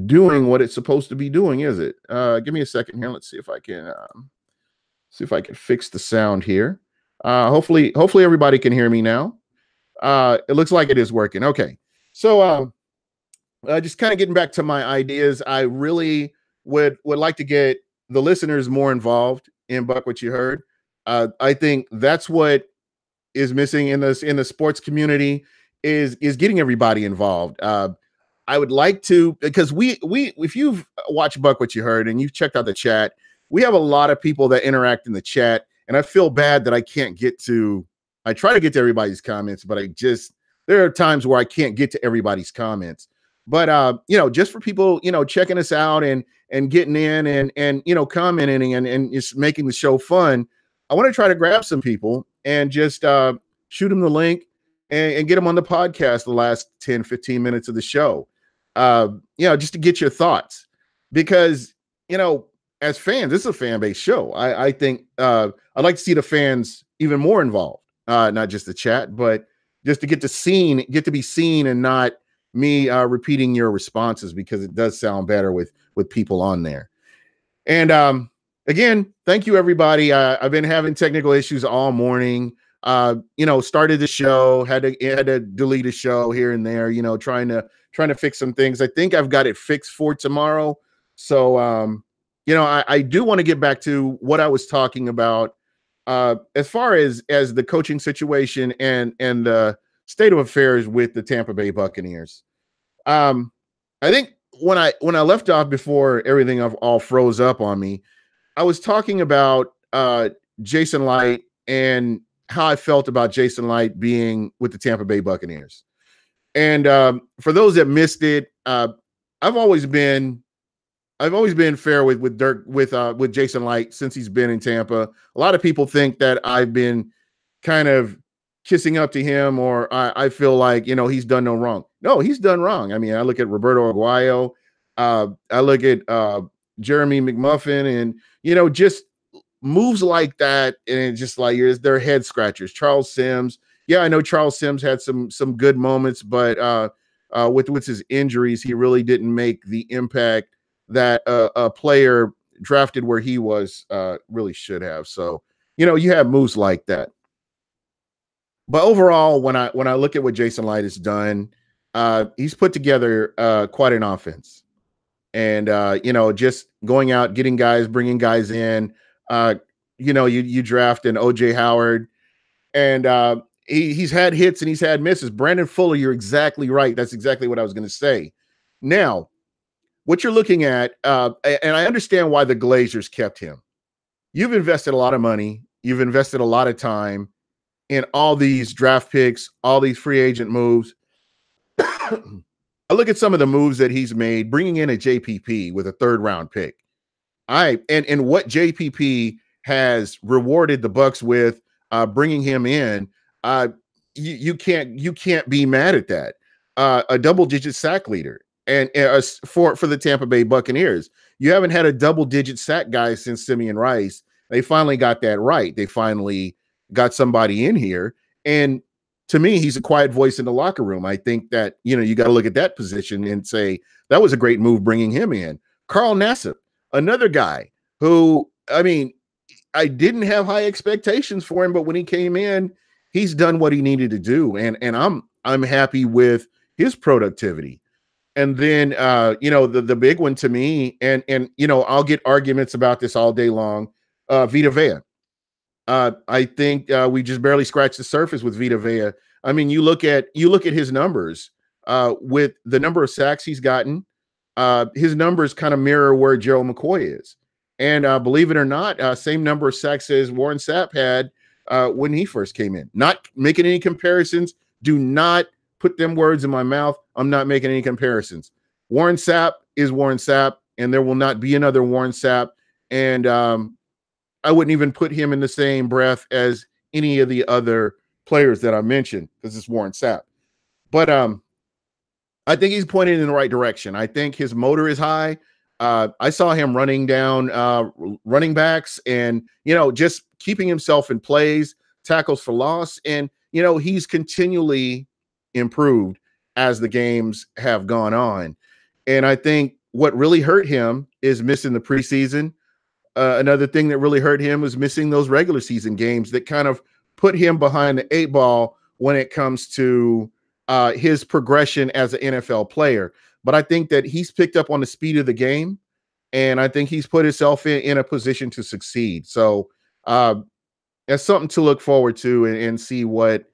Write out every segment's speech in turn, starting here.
doing what it's supposed to be doing, is it? Give me a second here. Let's see if I can fix the sound here. Hopefully everybody can hear me now. It looks like it is working. Okay. So just kind of getting back to my ideas, I really would like to get the listeners more involved in Buck What You Heard. I think that's what is missing in the sports community is getting everybody involved. I would like to, because we if you've watched Buck What You Heard and you've checked out the chat, we have a lot of people that interact in the chat, and I feel bad that I can't get to. I try to get to everybody's comments, but there are times where I can't get to everybody's comments. But just for people, checking us out and getting in and commenting and just making the show fun, I want to try to grab some people and just shoot them the link and get them on the podcast the last 10, 15 minutes of the show. Just to get your thoughts, because, as fans, this is a fan based show. I think I'd like to see the fans even more involved, not just the chat, but just to get to be seen and not me repeating your responses, because it does sound better with people on there. And again, thank you, everybody. I've been having technical issues all morning. Started the show, had to delete a show here and there, trying to fix some things. I think I've got it fixed for tomorrow. So, I do want to get back to what I was talking about as far as the coaching situation and the state of affairs with the Tampa Bay Buccaneers. I think when I left off before everything all froze up on me, I was talking about Jason Light and how I felt about Jason Light being with the Tampa Bay Buccaneers. And for those that missed it, I've always been fair with Jason Light since he's been in Tampa. A lot of people think that I've been kind of kissing up to him, or I feel like, he's done no wrong. No, he's done wrong. I mean, I look at Roberto Aguayo, I look at Jeremy McMuffin, and, just moves like that. And it's just like, they're head scratchers. Charles Sims. Yeah, I know Charles Sims had some good moments, but with his injuries, he really didn't make the impact that a player drafted where he was really should have. So, you have moves like that. But overall, when I look at what Jason Light has done, he's put together quite an offense. And, just going out, getting guys, bringing guys in, you draft an OJ Howard, and he's had hits and he's had misses. Brandon Fuller, you're exactly right. That's exactly what I was going to say. Now, what you're looking at, and I understand why the Glazers kept him. You've invested a lot of money. You've invested a lot of time in all these draft picks, all these free agent moves. I look at some of the moves that he's made, bringing in a JPP with a third-round pick. And what JPP has rewarded the Bucs with, bringing him in, you can't be mad at that. A double-digit sack leader, and for the Tampa Bay Buccaneers, you haven't had a double-digit sack guy since Simeon Rice. They finally got that right. They finally got somebody in here, and to me, he's a quiet voice in the locker room. I think that, you got to look at that position and say that was a great move bringing him in. Carl Nassib, another guy who, I mean, I didn't have high expectations for him, but when he came in, he's done what he needed to do, and I'm happy with his productivity. And then the big one to me, and I'll get arguments about this all day long. Vita Vea. I think we just barely scratched the surface with Vita Vea. I mean, you look at his numbers with the number of sacks he's gotten. His numbers kind of mirror where Gerald McCoy is, and believe it or not, same number of sacks as Warren Sapp had when he first came in. Not making any comparisons. Do not put them words in my mouth. I'm not making any comparisons. Warren Sapp is Warren Sapp, and there will not be another Warren Sapp. And I wouldn't even put him in the same breath as any of the other players that I mentioned, because it's Warren Sapp. But I think he's pointing in the right direction. I think his motor is high. I saw him running down running backs and, just keeping himself in plays, tackles for loss. And, he's continually improved as the games have gone on. And I think what really hurt him is missing the preseason. Another thing that really hurt him was missing those regular season games that kind of put him behind the 8 ball when it comes to his progression as an NFL player. But I think that he's picked up on the speed of the game, and I think he's put himself in a position to succeed. So that's something to look forward to and see what's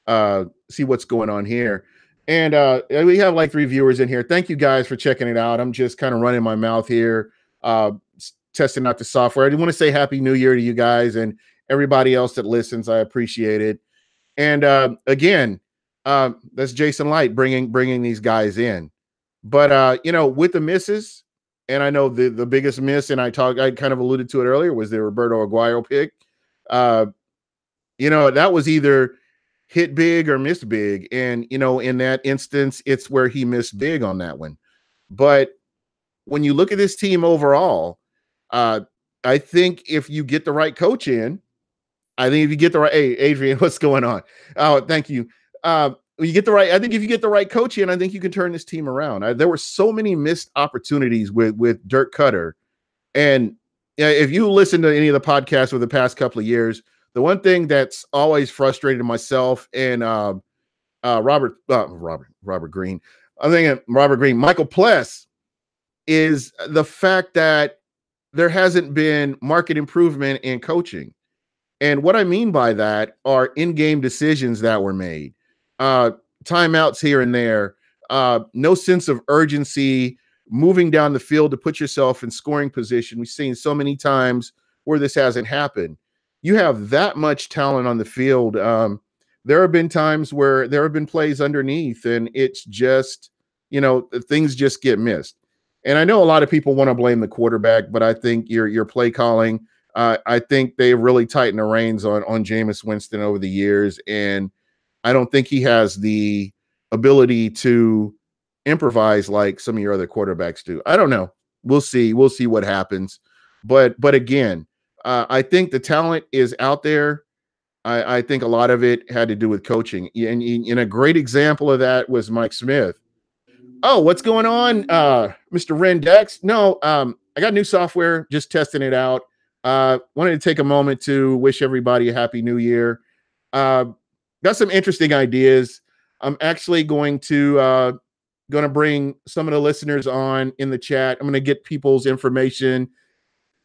going on here. And we have like 3 viewers in here. Thank you guys for checking it out. I'm just kind of running my mouth here, testing out the software. I do want to say Happy New Year to you guys and everybody else that listens. I appreciate it. And again, that's Jason Light bringing these guys in. But with the misses, and I know the biggest miss, and I kind of alluded to it earlier, was the Roberto Aguayo pick. That was either hit big or missed big. And, in that instance, it's where he missed big on that one. But when you look at this team overall, I think if you get the right coach in, hey, Adrian, what's going on? Oh, thank you. I think if you get the right coach in, I think you can turn this team around. There were so many missed opportunities with Dirk Cutter. And if you listen to any of the podcasts over the past couple of years, the one thing that's always frustrated myself and Robert Green, I'm thinking Robert Green, Michael Pless, is the fact that there hasn't been market improvement in coaching. And what I mean by that are in-game decisions that were made, timeouts here and there, no sense of urgency, moving down the field to put yourself in scoring position. We've seen so many times where this hasn't happened. You have that much talent on the field. There have been times where there have been plays underneath, and it's just, things just get missed. And I know a lot of people want to blame the quarterback, but I think your play calling, I think they really tightened the reins on Jameis Winston over the years, and I don't think he has the ability to improvise like some of your other quarterbacks do. I don't know. We'll see. We'll see what happens. But again, I think the talent is out there. I think a lot of it had to do with coaching. And a great example of that was Mike Smith. Oh, what's going on, Mr. Rendex? No, I got new software, just testing it out. Wanted to take a moment to wish everybody a happy new year. Got some interesting ideas. I'm actually going to bring some of the listeners on in the chat. I'm going to get people's information.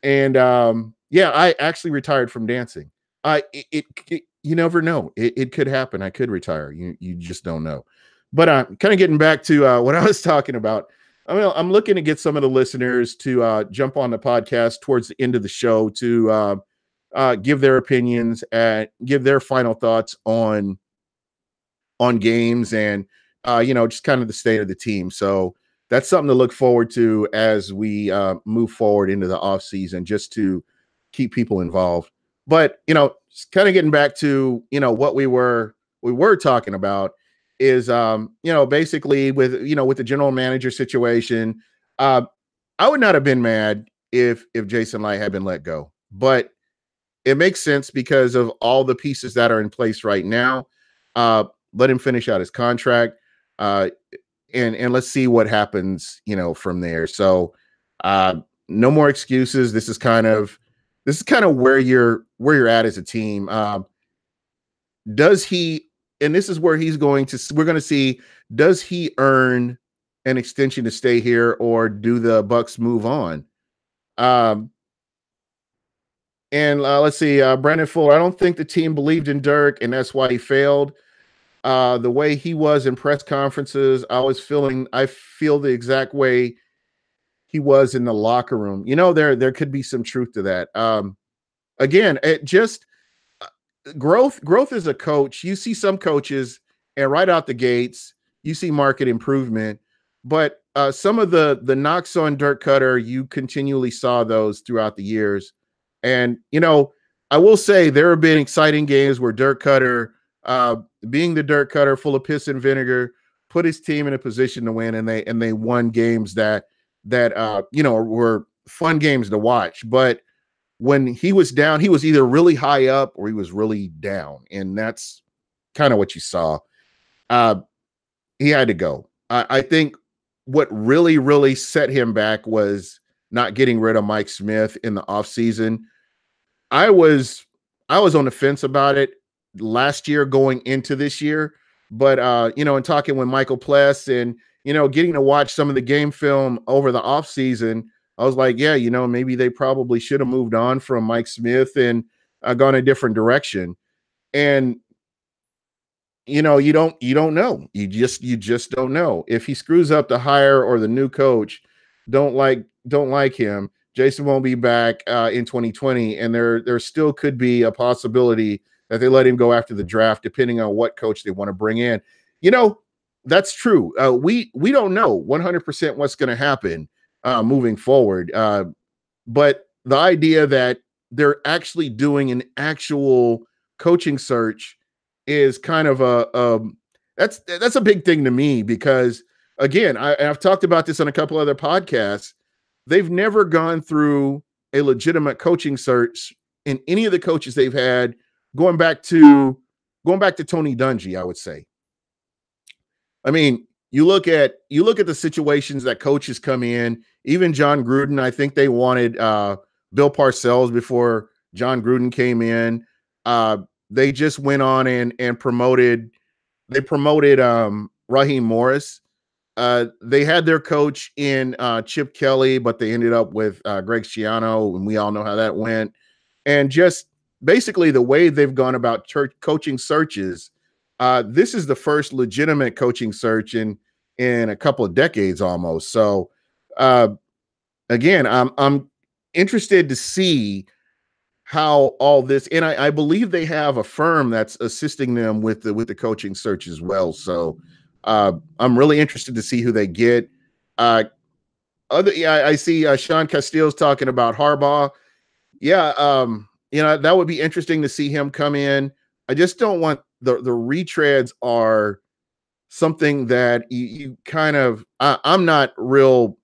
And I actually retired from dancing. You never know. It could happen. I could retire. You just don't know. But kind of getting back to what I was talking about. I'm looking to get some of the listeners to jump on the podcast towards the end of the show to give their opinions and give their final thoughts on games and just kind of the state of the team. So that's something to look forward to as we move forward into the off season, just to keep people involved. But kind of getting back to what we were talking about is basically with the general manager situation. I would not have been mad if Jason Light had been let go, but it makes sense because of all the pieces that are in place right now. Let him finish out his contract, and let's see what happens, from there. So no more excuses. This is kind of where you're at as a team. Does he? And this is where we're going to see, does he earn an extension to stay here, or do the Bucs move on? Let's see, Brandon Fuller, I don't think the team believed in Dirk, and that's why he failed. The way he was in press conferences, I feel the exact way he was in the locker room. There could be some truth to that. Again, it just growth as a coach. You see some coaches, and right out the gates, you see market improvement. But some of the knocks on Dirk Cutter, you continually saw those throughout the years. And I will say there have been exciting games where Dirk Cutter, being the Dirk Cutter, full of piss and vinegar, put his team in a position to win, and they won games that were fun games to watch. But when he was down, he was either really high up or he was really down, and that's kind of what you saw. He had to go. I think what really, really set him back was not getting rid of Mike Smith in the offseason. I was I was on the fence about it last year going into this year, but in talking with Michael Pless and getting to watch some of the game film over the offseason, I was like, yeah, maybe they probably should have moved on from Mike Smith and gone a different direction. And you don't know. You just don't know. If he screws up the hire or the new coach don't like him, Jason won't be back in 2020, and there still could be a possibility that they let him go after the draft, depending on what coach they want to bring in. You know, that's true. We don't know 100% what's going to happen moving forward. But the idea that they're actually doing an actual coaching search is kind of that's a big thing to me, because again, I've talked about this on a couple other podcasts. They've never gone through a legitimate coaching search in any of the coaches they've had, going back to Tony Dungy, I would say. I mean, you look at the situations that coaches come in. Even John Gruden, I think they wanted Bill Parcells before John Gruden came in. They just went on and promoted Raheem Morris. They had their coach in Chip Kelly, but they ended up with Greg Schiano, and we all know how that went. And just basically the way they've gone about coaching searches, this is the first legitimate coaching search in a couple of decades almost. So uh, again, I'm interested to see how all this, and I believe they have a firm that's assisting them with the coaching search as well. So I'm really interested to see who they get. Uh, I see Sean Castillo's talking about Harbaugh. Yeah, that would be interesting to see him come in. I just don't want the retreads are something that you kind of I'm not real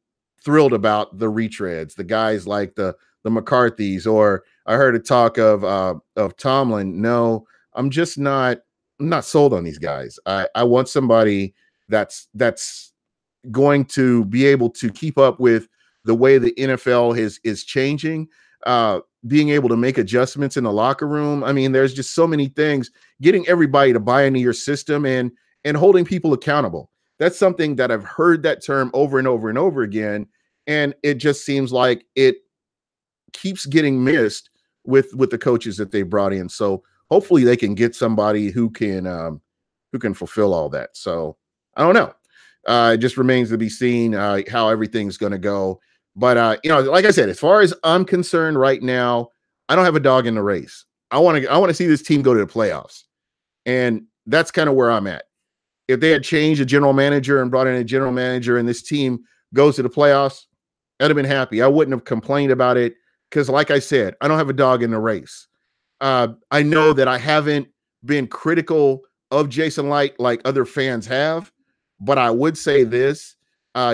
thrilled about the retreads. The guys like the McCarthys, or I heard a talk of Tomlin. No, I'm not sold on these guys. I want somebody that's going to be able to keep up with the way the NFL is changing, being able to make adjustments in the locker room. I mean, there's just so many things, getting everybody to buy into your system and holding people accountable. That's something that I've heard that term over and over and over again. And it just seems like it keeps getting missed with the coaches that they brought in. So hopefully they can get somebody who can fulfill all that. So I don't know. It just remains to be seen how everything's going to go. But like I said, as far as I'm concerned right now, I don't have a dog in the race. I want to see this team go to the playoffs, and that's kind of where I'm at. If they had changed a general manager and brought in a general manager and this team goes to the playoffs, I'd have been happy. I wouldn't have complained about it, because, like I said, I don't have a dog in the race. I know that I haven't been critical of Jason Light like other fans have, but I would say this.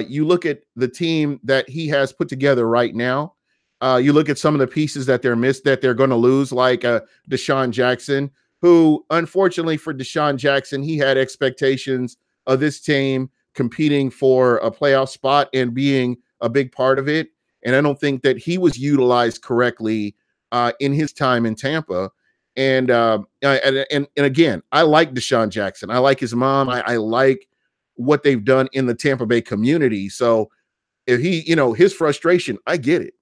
You look at the team that he has put together right now. You look at some of the pieces that they're going to lose, like Deshaun Jackson, who, unfortunately for Deshaun Jackson, he had expectations of this team competing for a playoff spot and being a big part of it. And I don't think that he was utilized correctly in his time in Tampa. And again, I like Deshaun Jackson. I like his mom. I like what they've done in the Tampa Bay community. So if he, his frustration, I get it.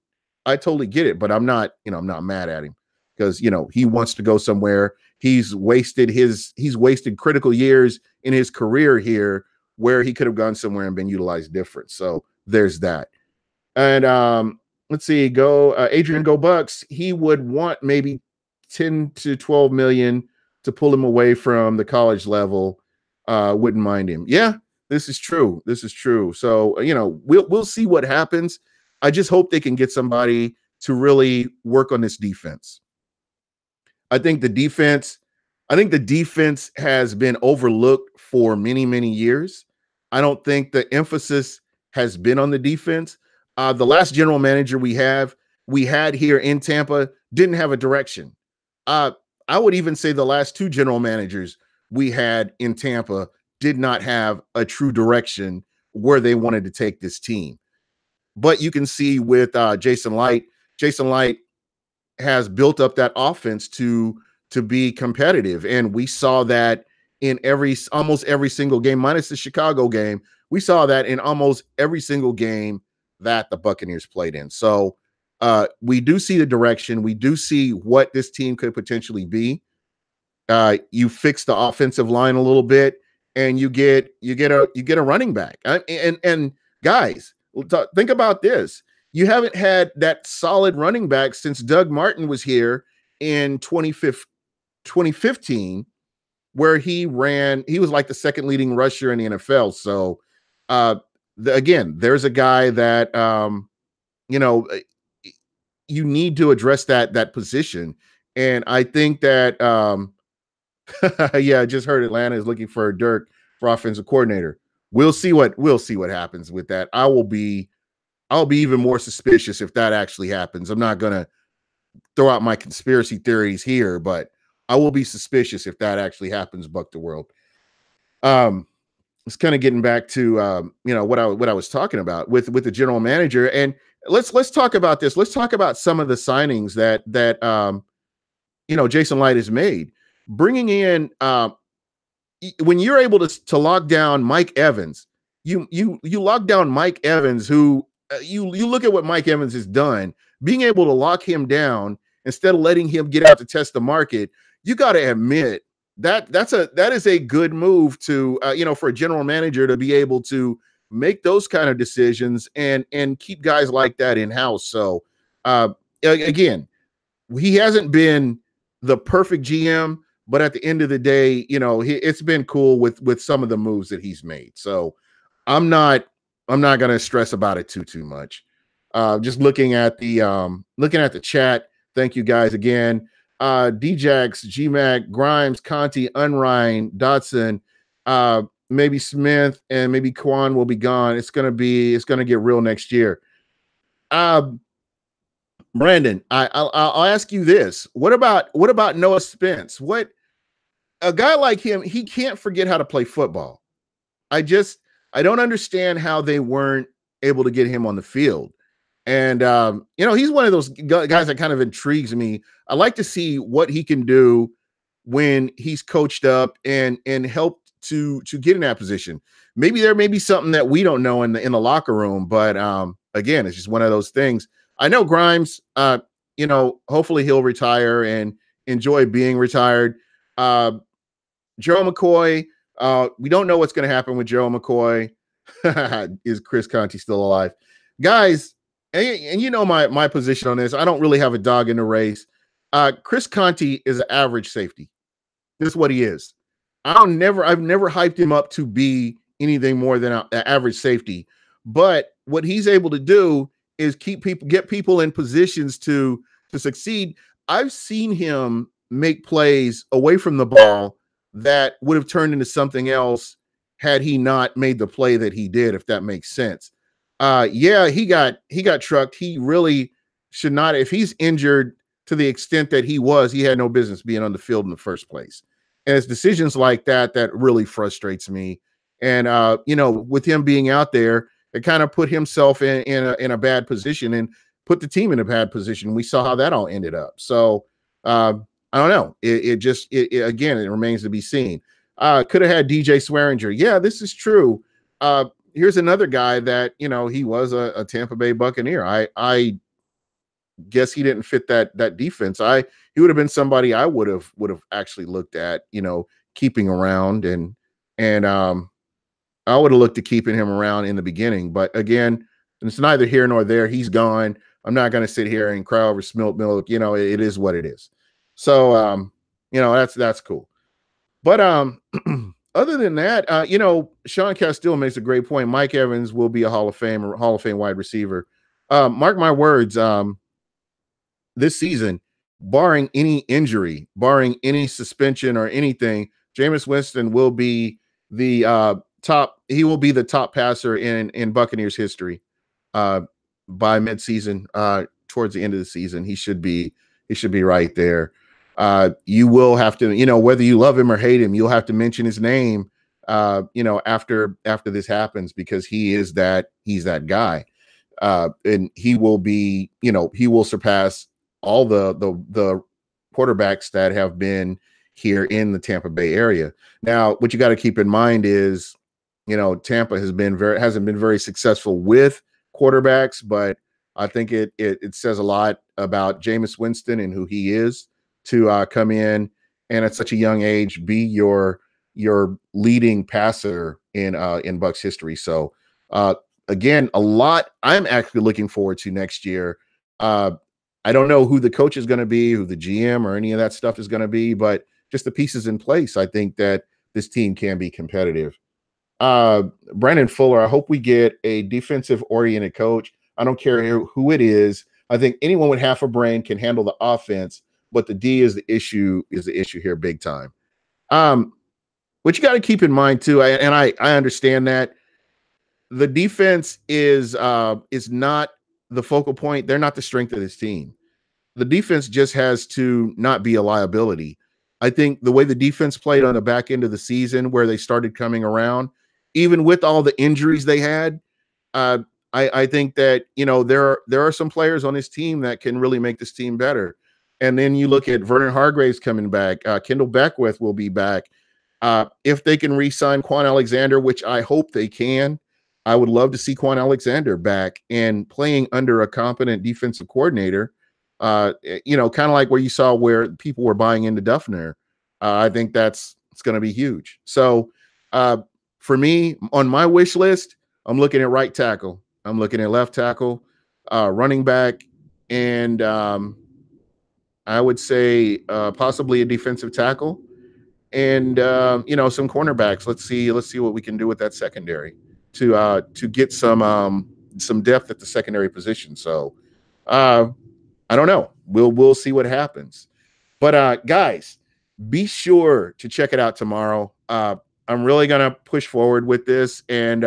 I totally get it. But I'm not mad at him, because, he wants to go somewhere. He's wasted critical years in his career here, where he could have gone somewhere and been utilized different. So there's that. And let's see, Adrian Go Bucks. He would want maybe 10 to 12 million to pull him away from the college level. Wouldn't mind him. Yeah, this is true. So, we'll see what happens. I just hope they can get somebody to really work on this defense. I think the defense has been overlooked for many, many years. I don't think the emphasis has been on the defense. The last general manager we had here in Tampa didn't have a direction. I would even say the last two general managers we had in Tampa did not have a true direction where they wanted to take this team. But you can see with Jason Light has built up that offense to be competitive, and we saw that in almost every single game, minus the Chicago game. We saw that in almost every single game that the Buccaneers played in. So we do see the direction. We do see what this team could potentially be. You fix the offensive line a little bit, and you get a running back. And guys, think about this. You haven't had that solid running back since Doug Martin was here in 2015, where he was like the second leading rusher in the NFL. So again, there's a guy that you need to address that position. And I think that yeah, I just heard Atlanta is looking for Dirk for offensive coordinator. We'll see what happens with that. I'll be even more suspicious if that actually happens. I'm not going to throw out my conspiracy theories here, but I will be suspicious if that actually happens. Buck the world. It's kind of getting back to what I was talking about with the general manager, and let's talk about this. Let's talk about some of the signings that Jason Light has made, bringing in when you're able to lock down Mike Evans. You lock down Mike Evans, who you look at what Mike Evans has done, being able to lock him down instead of letting him get out to test the market. You got to admit that is a good move to for a general manager to be able to make those kind of decisions and keep guys like that in house. So again, he hasn't been the perfect GM, but at the end of the day, it's been cool with some of the moves that he's made. So I'm not going to stress about it too much. Just looking at the chat. Thank you guys again. Djax, GMAC, Grimes, Conti, Unrein, Dotson, maybe Smith, and maybe Quan will be gone. It's going to get real next year. Brandon, I'll ask you this. What about Noah Spence? What, a guy like him, he can't forget how to play football. I don't understand how they weren't able to get him on the field. And, he's one of those guys that kind of intrigues me. I like to see what he can do when he's coached up and helped to get in that position. Maybe there may be something that we don't know in the locker room, but again, it's just one of those things. I know Grimes, hopefully he'll retire and enjoy being retired. Joe McCoy, we don't know what's going to happen with Joe McCoy. Is Chris Conti still alive? Guys, and my position on this, I don't really have a dog in the race. Chris Conti is an average safety. This is what he is. I've never hyped him up to be anything more than an average safety. But what he's able to do is get people in positions to succeed. I've seen him make plays away from the ball that would have turned into something else had he not made the play that he did, if that makes sense. Yeah, he got trucked. He really should not. If he's injured to the extent that he had no business being on the field in the first place. And it's decisions like that really frustrates me. And with him being out there, it kind of put himself in a bad position and put the team in a bad position. We saw how that all ended up. So I don't know. Again, it remains to be seen. Could have had DJ Swearinger. Yeah, this is true. Here's another guy that, he was a Tampa Bay Buccaneer. I guess he didn't fit that defense. He would have been somebody I would have actually looked at, keeping around and I would have looked at keeping him around in the beginning. But again, it's neither here nor there. He's gone. I'm not going to sit here and cry over spilt milk. It is what it is. So, that's cool. But other than that, Sean Castile makes a great point. Mike Evans will be a Hall of Fame wide receiver. Mark my words, this season, barring any injury, barring any suspension or anything, Jameis Winston will be the top passer in Buccaneers history by midseason. Towards the end of the season, he should be right there. You will have to, whether you love him or hate him, you'll have to mention his name after this happens, because he's that guy. And he will surpass all the quarterbacks that have been here in the Tampa Bay area. Now, what you got to keep in mind is, Tampa hasn't been very successful with quarterbacks, but I think it says a lot about Jameis Winston and who he is to come in and at such a young age be your leading passer in Bucs history. So again, a lot I'm actually looking forward to next year. I don't know who the coach is going to be, who the GM or any of that stuff is going to be, but just the pieces in place, I think that this team can be competitive. Brandon Fuller, I hope we get a defensive-oriented coach. I don't care who it is. I think anyone with half a brain can handle the offense, but the D is the issue here big time. What you got to keep in mind too, and I understand that the defense is not the focal point. They're not the strength of this team. The defense just has to not be a liability. I think the way the defense played on the back end of the season, where they started coming around, even with all the injuries they had, I think that there are some players on this team that can really make this team better. And then you look at Vernon Hargraves coming back. Kendall Beckwith will be back. If they can re-sign Quan Alexander, which I hope they can, I would love to see Quan Alexander back and playing under a competent defensive coordinator. Kind of like where you saw where people were buying into Duffner. I think it's going to be huge. So for me, on my wish list, I'm looking at right tackle. I'm looking at left tackle, running back, and I would say possibly a defensive tackle, and some cornerbacks. Let's see what we can do with that secondary to get some depth at the secondary position. So I don't know. We'll see what happens. But guys, be sure to check it out tomorrow. I'm really gonna push forward with this, and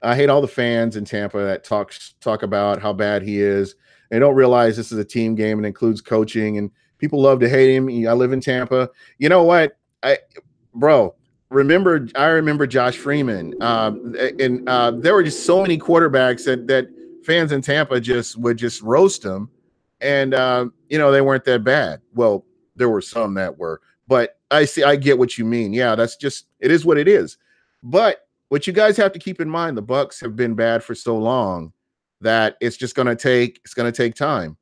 I hate all the fans in Tampa that talk about how bad he is. They don't realize this is a team game and includes coaching, and people love to hate him. I live in Tampa. You know what? I remember Josh Freeman. And there were just so many quarterbacks that fans in Tampa would just roast him. And they weren't that bad. Well, there were some that were, but I get what you mean. Yeah, it is what it is. But what you guys have to keep in mind, the Bucs have been bad for so long that it's going to take time.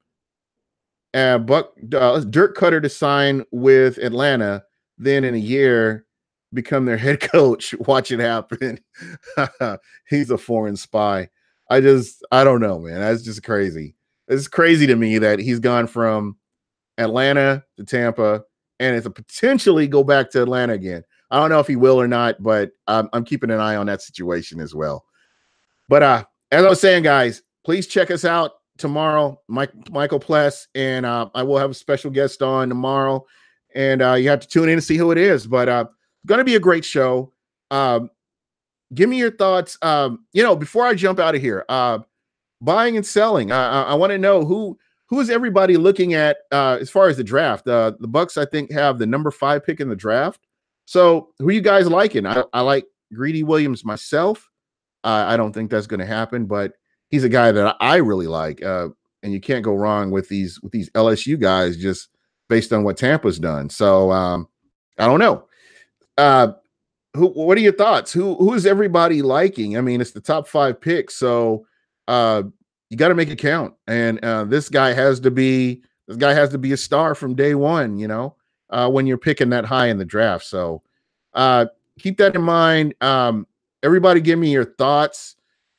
Dirk Cutter to sign with Atlanta, then in a year become their head coach. Watch it happen. He's a foreign spy. I don't know, man. That's just crazy. It's crazy to me that he's gone from Atlanta to Tampa and it's a potentially go back to Atlanta again. I don't know if he will or not, but I'm keeping an eye on that situation as well. But as I was saying, guys, please check us out tomorrow, Michael Pless, and I will have a special guest on tomorrow, and you have to tune in to see who it is. But going to be a great show. Give me your thoughts. Before I jump out of here, buying and selling. I want to know who is everybody looking at as far as the draft. The Bucs, I think, have the number 5 pick in the draft. So who are you guys liking? I like Greedy Williams myself. I don't think that's going to happen, but he's a guy that I really like. And you can't go wrong with these LSU guys just based on what Tampa's done. So I don't know. What are your thoughts? Who is everybody liking? I mean, it's the top 5 picks, so you got to make it count. And this guy has to be a star from day one. When you're picking that high in the draft. So keep that in mind. Everybody give me your thoughts.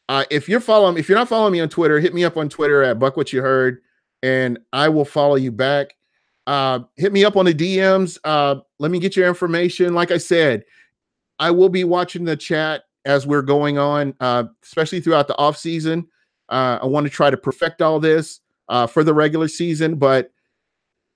If you're not following me on Twitter, hit me up on Twitter at Buc What Ya Heard, and I will follow you back. Hit me up on the DMs. Let me get your information. Like I said, I will be watching the chat as we're going on, especially throughout the off season. I want to try to perfect all this for the regular season, but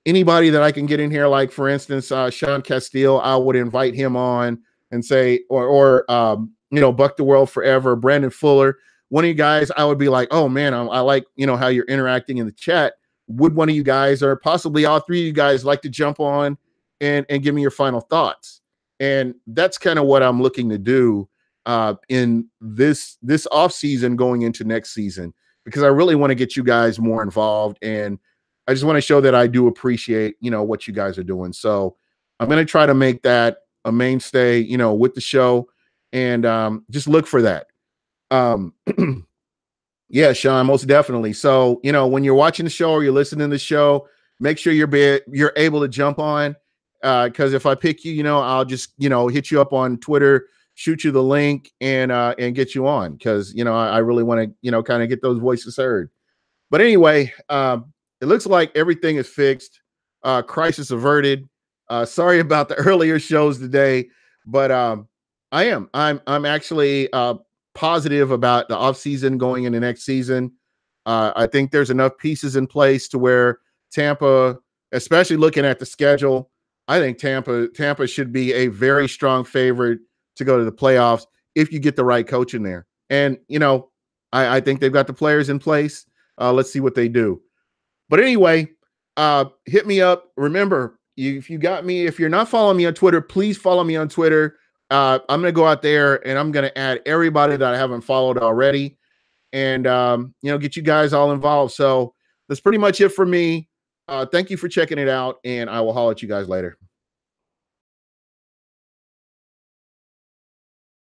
anybody that I can get in here, like for instance, Sean Castile, I would invite him on and say, or Buck the World Forever, Brandon Fuller, one of you guys, I would be like, oh man, I like, how you're interacting in the chat. Would one of you guys, or possibly all 3 of you guys, like to jump on and give me your final thoughts? And that's kind of what I'm looking to do in this off season going into next season, because I really want to get you guys more involved, and I just want to show that I do appreciate, what you guys are doing. So I'm going to try to make that a mainstay, with the show, and just look for that. Um, yeah, Sean, most definitely. So, when you're watching the show or you're listening to the show, make sure you're able to jump on. Because if I pick you, I'll just, hit you up on Twitter, shoot you the link, and get you on. Because, I really want to, kind of get those voices heard. But anyway, it looks like everything is fixed. Crisis averted. Sorry about the earlier shows today, but I'm actually positive about the offseason going into next season. I think there's enough pieces in place to where Tampa, especially looking at the schedule, I think Tampa should be a very strong favorite to go to the playoffs if you get the right coach in there. And, I think they've got the players in place. Let's see what they do. But anyway, hit me up. Remember, if you're not following me on Twitter, please follow me on Twitter. I'm going to go out there and I'm going to add everybody that I haven't followed already, and get you guys all involved. So that's pretty much it for me. Thank you for checking it out, and I will holler at you guys later.